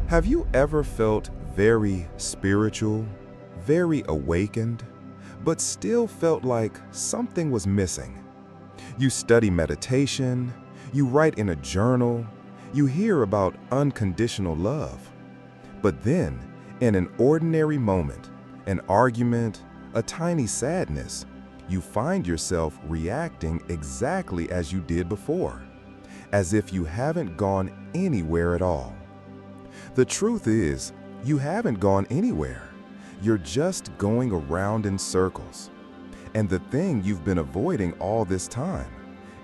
Have you ever felt very spiritual, very awakened, but still felt like something was missing? You study meditation, you write in a journal, you hear about unconditional love. But then, in an ordinary moment, an argument, a tiny sadness, you find yourself reacting exactly as you did before, as if you haven't gone anywhere at all. The truth is, you haven't gone anywhere. You're just going around in circles. And the thing you've been avoiding all this time,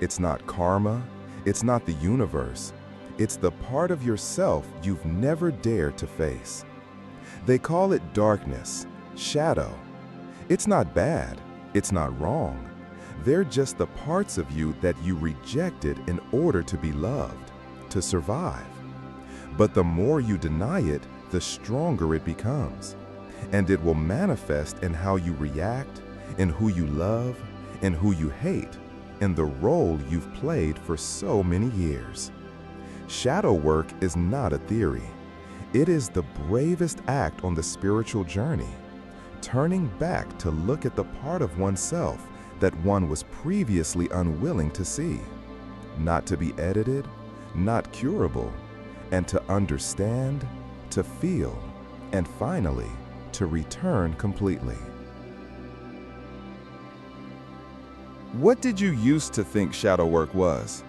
it's not karma, it's not the universe, it's the part of yourself you've never dared to face. They call it darkness, shadow. It's not bad, it's not wrong. They're just the parts of you that you rejected in order to be loved, to survive. But the more you deny it, the stronger it becomes. And it will manifest in how you react, in who you love, in who you hate, in the role you've played for so many years. Shadow work is not a theory. It is the bravest act on the spiritual journey, turning back to look at the part of oneself that one was previously unwilling to see, not to be edited, not curable, and to understand, to feel, and finally, to return completely. What did you used to think shadow work was?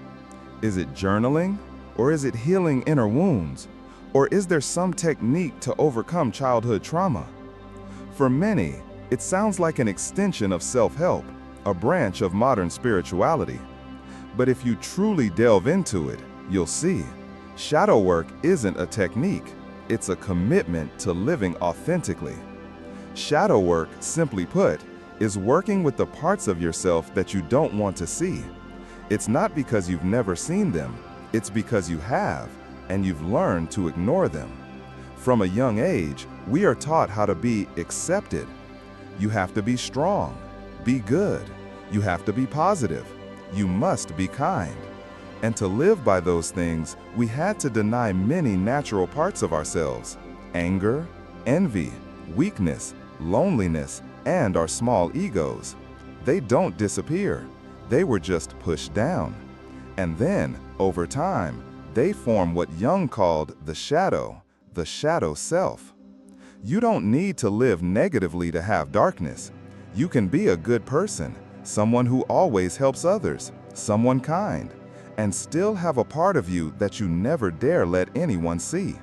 Is it journaling? Or is it healing inner wounds? Or is there some technique to overcome childhood trauma? For many, it sounds like an extension of self-help, a branch of modern spirituality. But if you truly delve into it, you'll see, shadow work isn't a technique, it's a commitment to living authentically. Shadow work, simply put, is working with the parts of yourself that you don't want to see. It's not because you've never seen them, it's because you have, and you've learned to ignore them. From a young age, we are taught how to be accepted. You have to be strong, be good, you have to be positive, you must be kind. And to live by those things, we had to deny many natural parts of ourselves: anger, envy, weakness, loneliness, and our small egos. They don't disappear. They were just pushed down. And then, over time, they form what Jung called the shadow self. You don't need to live negatively to have darkness. You can be a good person, someone who always helps others, someone kind, and still have a part of you that you never dare let anyone see.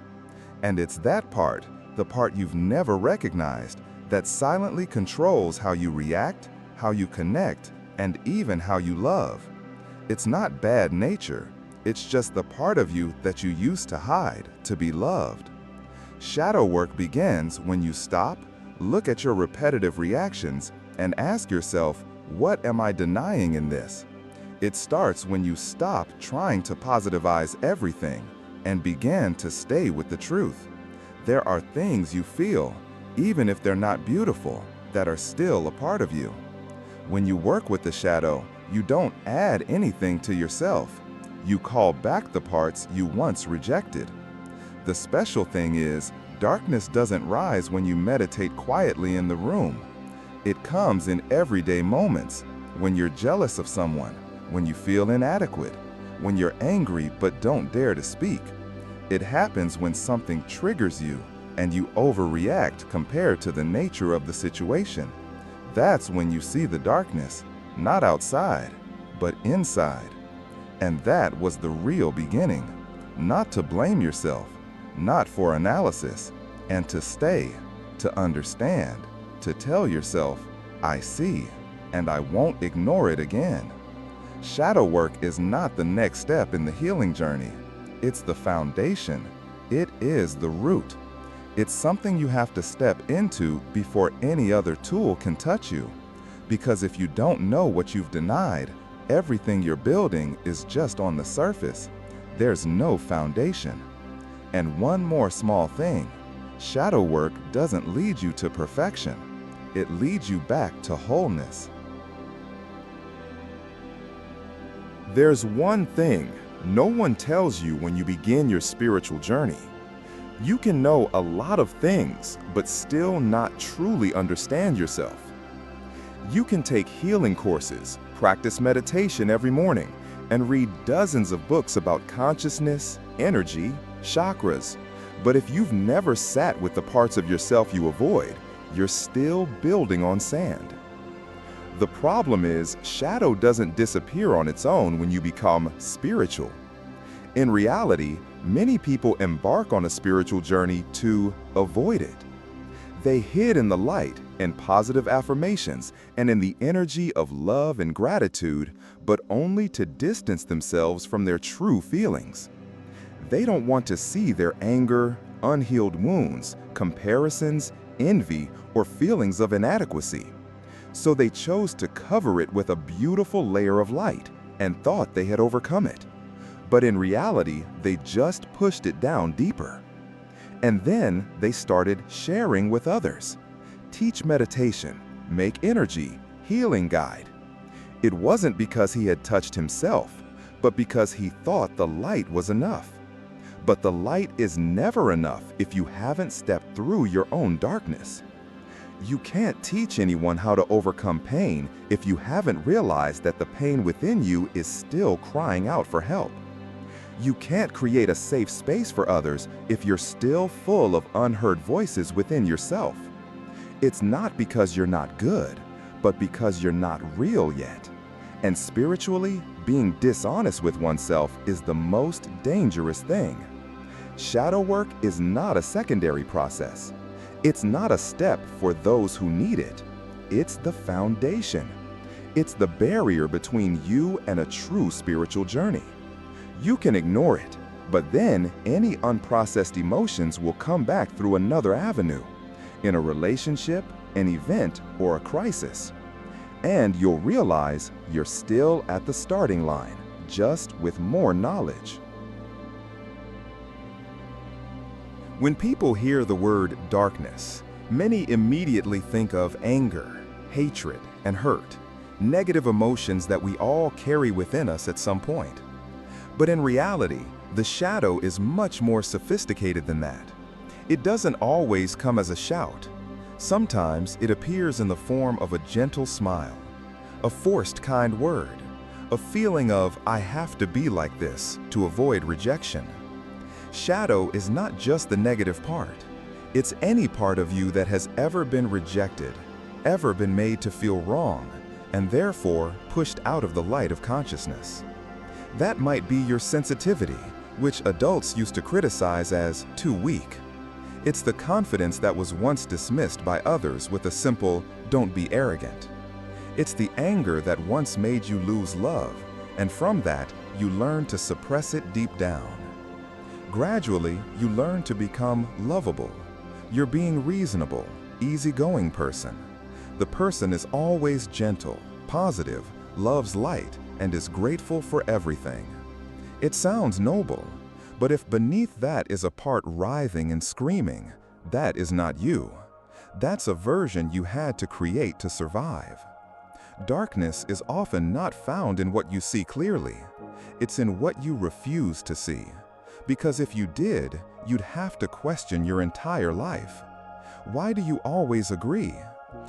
And it's that part, the part you've never recognized, that silently controls how you react, how you connect, and even how you love. It's not bad nature, it's just the part of you that you used to hide, to be loved. Shadow work begins when you stop, look at your repetitive reactions, and ask yourself, what am I denying in this? It starts when you stop trying to positivize everything and begin to stay with the truth. There are things you feel, even if they're not beautiful, that are still a part of you. When you work with the shadow, you don't add anything to yourself. You call back the parts you once rejected. The special thing is, darkness doesn't rise when you meditate quietly in the room. It comes in everyday moments, when you're jealous of someone, when you feel inadequate, when you're angry but don't dare to speak. It happens when something triggers you and you overreact compared to the nature of the situation. That's when you see the darkness, not outside, but inside. And that was the real beginning. Not to blame yourself, not for analysis, and to stay, to understand, to tell yourself, I see, and I won't ignore it again. Shadow work is not the next step in the healing journey. It's the foundation. It is the root. It's something you have to step into before any other tool can touch you. Because if you don't know what you've denied, everything you're building is just on the surface. There's no foundation. And one more small thing, shadow work doesn't lead you to perfection. It leads you back to wholeness. There's one thing no one tells you when you begin your spiritual journey. You can know a lot of things, but still not truly understand yourself. You can take healing courses, practice meditation every morning, and read dozens of books about consciousness, energy, chakras. But if you've never sat with the parts of yourself you avoid, you're still building on sand. The problem is, shadow doesn't disappear on its own when you become spiritual. In reality, many people embark on a spiritual journey to avoid it. They hid in the light, in positive affirmations, and in the energy of love and gratitude, but only to distance themselves from their true feelings. They don't want to see their anger, unhealed wounds, comparisons, envy, or feelings of inadequacy. So they chose to cover it with a beautiful layer of light and thought they had overcome it. But in reality, they just pushed it down deeper. And then they started sharing with others. Teach meditation, make energy, healing guide. It wasn't because he had touched himself, but because he thought the light was enough. But the light is never enough if you haven't stepped through your own darkness. You can't teach anyone how to overcome pain if you haven't realized that the pain within you is still crying out for help. You can't create a safe space for others if you're still full of unheard voices within yourself. It's not because you're not good, but because you're not real yet. And spiritually, being dishonest with oneself is the most dangerous thing. Shadow work is not a secondary process. It's not a step for those who need it. It's the foundation. It's the barrier between you and a true spiritual journey. You can ignore it, but then any unprocessed emotions will come back through another avenue, in a relationship, an event, or a crisis. And you'll realize you're still at the starting line, just with more knowledge. When people hear the word darkness, many immediately think of anger, hatred, and hurt, negative emotions that we all carry within us at some point. But in reality, the shadow is much more sophisticated than that. It doesn't always come as a shout. Sometimes it appears in the form of a gentle smile, a forced kind word, a feeling of "I have to be like this" to avoid rejection. Shadow is not just the negative part. It's any part of you that has ever been rejected, ever been made to feel wrong, and therefore pushed out of the light of consciousness. That might be your sensitivity, which adults used to criticize as too weak. It's the confidence that was once dismissed by others with a simple, "Don't be arrogant." It's the anger that once made you lose love, and from that, you learn to suppress it deep down. Gradually, you learn to become lovable. You're being reasonable, easygoing person. The person is always gentle, positive, loves light, and is grateful for everything. It sounds noble, but if beneath that is a part writhing and screaming, that is not you. That's a version you had to create to survive. Darkness is often not found in what you see clearly. It's in what you refuse to see. Because if you did, you'd have to question your entire life. Why do you always agree?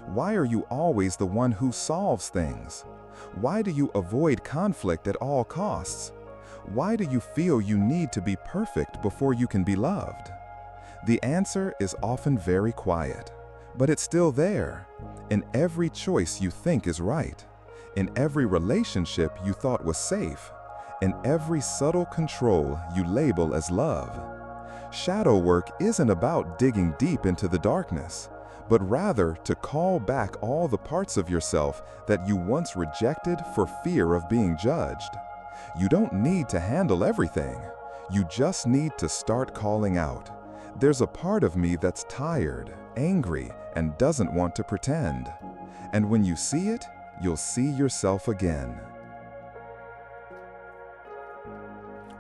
Why are you always the one who solves things? Why do you avoid conflict at all costs? Why do you feel you need to be perfect before you can be loved? The answer is often very quiet, but it's still there. In every choice you think is right, in every relationship you thought was safe, in every subtle control you label as love. Shadow work isn't about digging deep into the darkness, but rather to call back all the parts of yourself that you once rejected for fear of being judged. You don't need to handle everything. You just need to start calling out. There's a part of me that's tired, angry, and doesn't want to pretend. And when you see it, you'll see yourself again.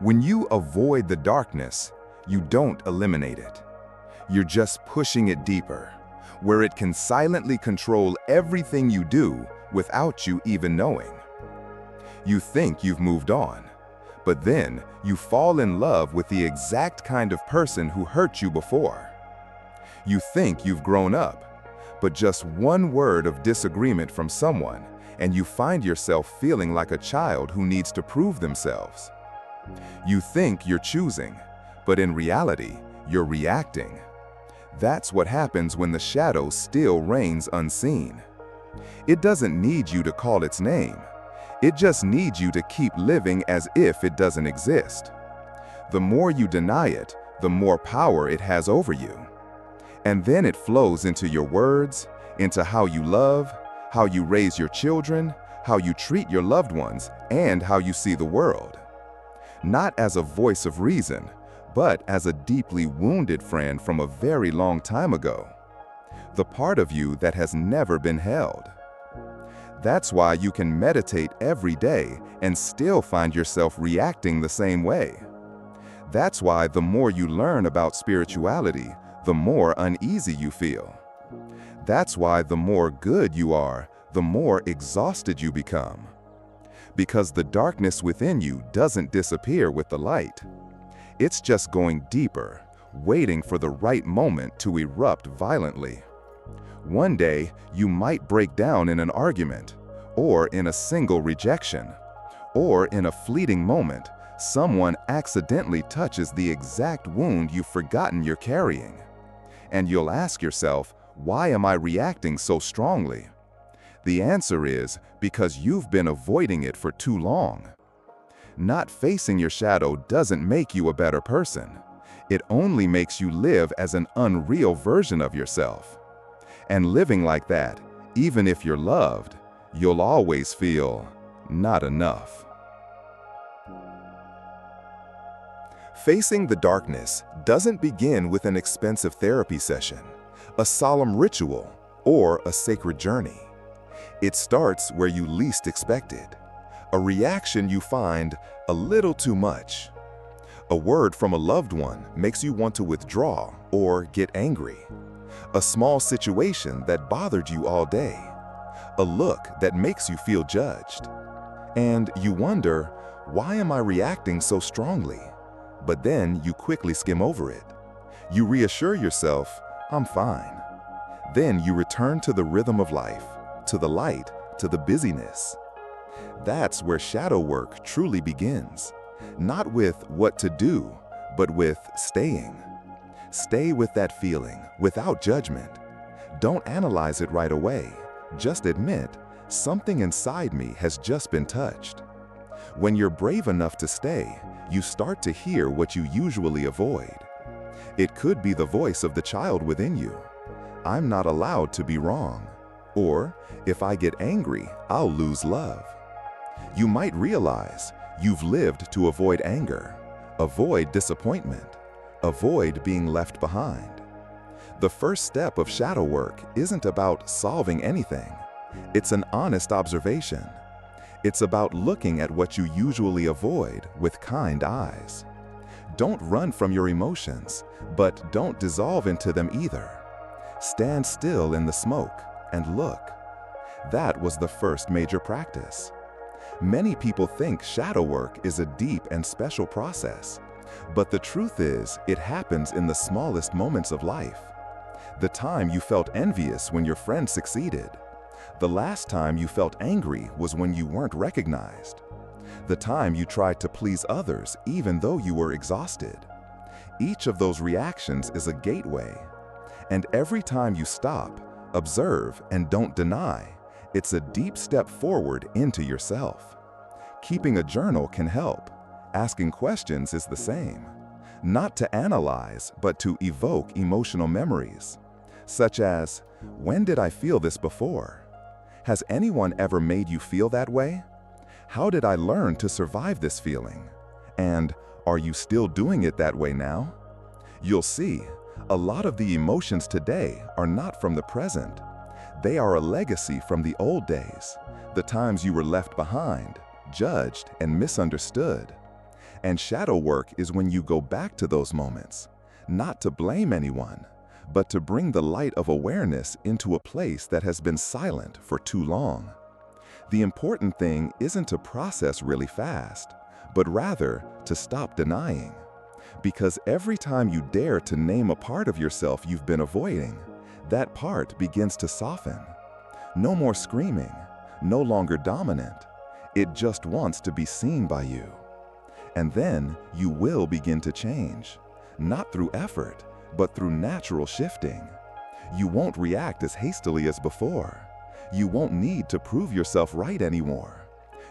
When you avoid the darkness, you don't eliminate it. You're just pushing it deeper, where it can silently control everything you do without you even knowing. You think you've moved on, But then, you fall in love with the exact kind of person who hurt you before. You think you've grown up, but just one word of disagreement from someone, and you find yourself feeling like a child who needs to prove themselves. You think you're choosing, but in reality, you're reacting. That's what happens when the shadow still reigns unseen. It doesn't need you to call its name. It just needs you to keep living as if it doesn't exist. The more you deny it, the more power it has over you. And then it flows into your words, into how you love, how you raise your children, how you treat your loved ones, and how you see the world. Not as a voice of reason, but as a deeply wounded friend from a very long time ago. The part of you that has never been held. That's why you can meditate every day and still find yourself reacting the same way. That's why the more you learn about spirituality, the more uneasy you feel. That's why the more good you are, the more exhausted you become. Because the darkness within you doesn't disappear with the light. It's just going deeper, waiting for the right moment to erupt violently. One day, you might break down in an argument, or in a single rejection, or in a fleeting moment, someone accidentally touches the exact wound you've forgotten you're carrying. And you'll ask yourself, why am I reacting so strongly? The answer is because you've been avoiding it for too long. Not facing your shadow doesn't make you a better person. It only makes you live as an unreal version of yourself. And living like that, even if you're loved, you'll always feel not enough. Facing the darkness doesn't begin with an expensive therapy session, a solemn ritual, or a sacred journey. It starts where you least expect it, a reaction you find a little too much. A word from a loved one makes you want to withdraw or get angry. A small situation that bothered you all day. A look that makes you feel judged. And you wonder, why am I reacting so strongly? But then you quickly skim over it. You reassure yourself, I'm fine. Then you return to the rhythm of life, to the light, to the busyness. That's where shadow work truly begins. Not with what to do, but with staying. Stay with that feeling, without judgment. Don't analyze it right away. Just admit, something inside me has just been touched. When you're brave enough to stay, you start to hear what you usually avoid. It could be the voice of the child within you. I'm not allowed to be wrong. Or, if I get angry, I'll lose love. You might realize you've lived to avoid anger, avoid disappointment, avoid being left behind. The first step of shadow work isn't about solving anything. It's an honest observation. It's about looking at what you usually avoid with kind eyes. Don't run from your emotions, but don't dissolve into them either. Stand still in the smoke and look. That was the first major practice. Many people think shadow work is a deep and special process, but the truth is, it happens in the smallest moments of life. The time you felt envious when your friend succeeded. The last time you felt angry was when you weren't recognized. The time you tried to please others even though you were exhausted. Each of those reactions is a gateway. And every time you stop, observe, and don't deny, it's a deep step forward into yourself. Keeping a journal can help. Asking questions is the same. Not to analyze, but to evoke emotional memories. Such as, when did I feel this before? Has anyone ever made you feel that way? How did I learn to survive this feeling? And are you still doing it that way now? You'll see, a lot of the emotions today are not from the present. They are a legacy from the old days, the times you were left behind, judged, and misunderstood. And shadow work is when you go back to those moments, not to blame anyone, but to bring the light of awareness into a place that has been silent for too long. The important thing isn't to process really fast, but rather to stop denying. Because every time you dare to name a part of yourself you've been avoiding, that part begins to soften. No more screaming, no longer dominant. It just wants to be seen by you. And then you will begin to change, not through effort, but through natural shifting. You won't react as hastily as before. You won't need to prove yourself right anymore.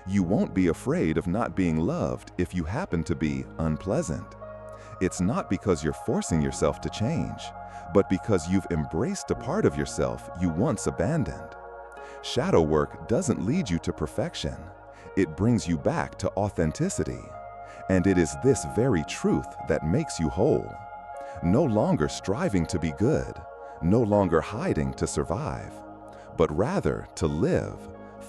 You won't be afraid of not being loved if you happen to be unpleasant. It's not because you're forcing yourself to change, but because you've embraced a part of yourself you once abandoned. Shadow work doesn't lead you to perfection. It brings you back to authenticity. And it is this very truth that makes you whole. No longer striving to be good, no longer hiding to survive, but rather to live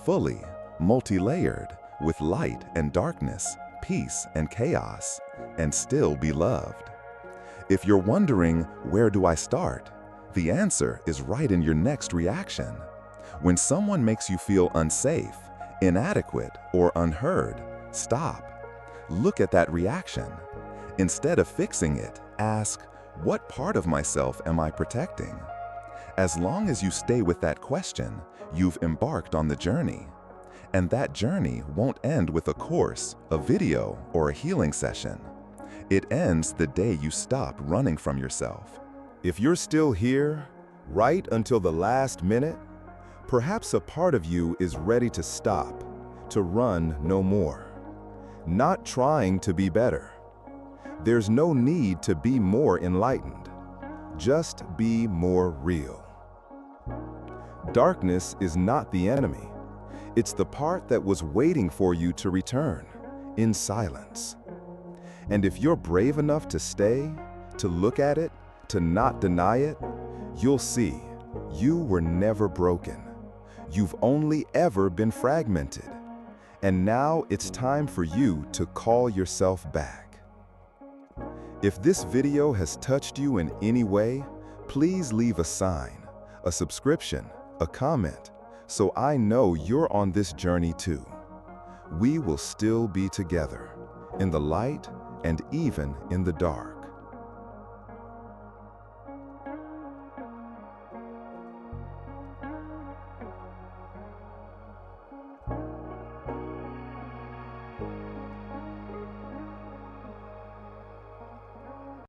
fully, multi-layered, with light and darkness, peace and chaos, and still be loved. If you're wondering, where do I start? The answer is right in your next reaction. When someone makes you feel unsafe, inadequate, or unheard, stop. Look at that reaction. Instead of fixing it, ask, what part of myself am I protecting? As long as you stay with that question, you've embarked on the journey. And that journey won't end with a course, a video, or a healing session. It ends the day you stop running from yourself. If you're still here, right until the last minute, perhaps a part of you is ready to stop, to run no more. Not trying to be better. There's no need to be more enlightened. Just be more real. Darkness is not the enemy. It's the part that was waiting for you to return, in silence. And if you're brave enough to stay, to look at it, to not deny it, you'll see you were never broken. You've only ever been fragmented. And now it's time for you to call yourself back. If this video has touched you in any way, please leave a sign, a subscription, a comment, so I know you're on this journey too. We will still be together, in the light and even in the dark.